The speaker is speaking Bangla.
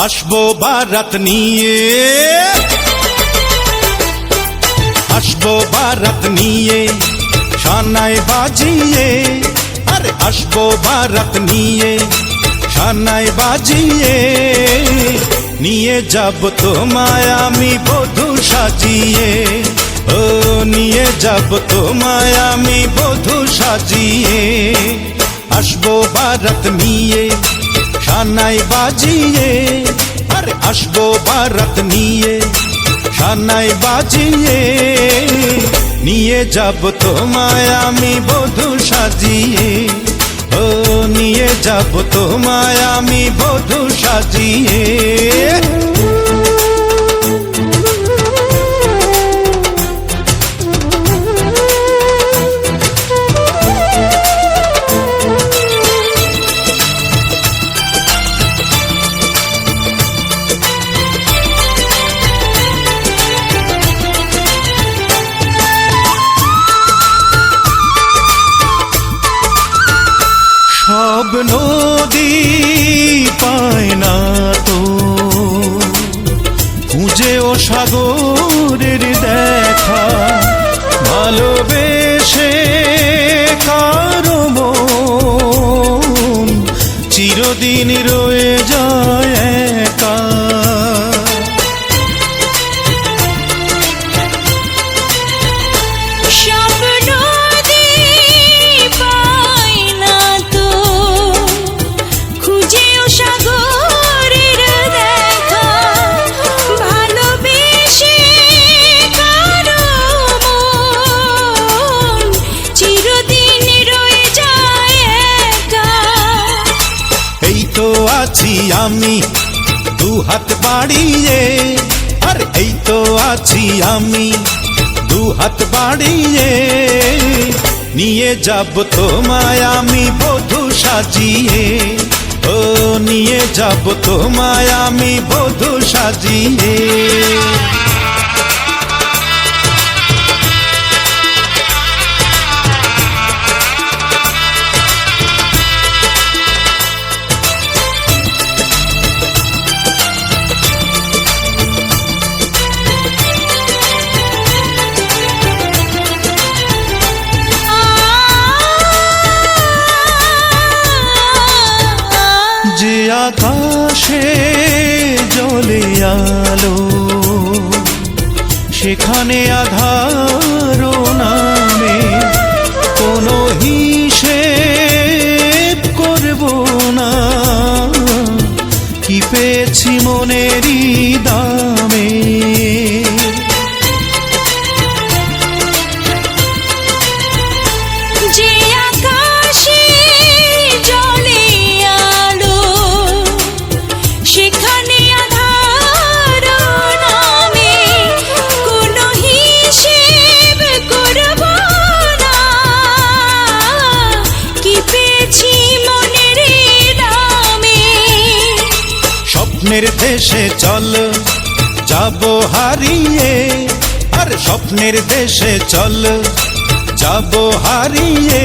আসবো বারাত নিয়ে, আসবো বারাত নিয়ে, শানায় বাজিয়ে। আরে আসবো বারাত নিয়ে, শানায় বাজিয়ে। নিয়ে যাব তোমায় আমি বধূ সাজিয়ে। ও নিয়ে যাব তোমায় আমি বধূ সাজিয়ে। আসবো বারাত নিয়ে, শানায় বাজিয়ে। আরে আসবো বারাত নিয়ে, শানায় বাজিয়ে। নিয়ে যাব তোমায় আমি বধূ সাজিয়ে। ও নিয়ে যাব তোমায় আমি বধূ সাজিয়ে। সব নদী পায় না তো খুঁজে ও সাগরের দেখা। ভালোবেসে কারো মন চিরদিন রয়ে যায় একা। আছি আমি দু হাত বাড়িয়ে। আর এই তো আছি আমি দু হাত বাড়িয়ে। নিয়ে যাব তোমায় আমি বধূ সাজিয়ে। ও নিয়ে যাব তোমায় আমি বধূ সাজিয়ে। যে আকাশে জ্বলে আলো, সেখানে আধার নামে কোনো হিসেব করব না। কি পেয়েছি মনেরই দামে। স্বপ্নের দেশে চল যাব হারিয়ে। আর স্বপ্নের দেশে চল যাব হারিয়ে।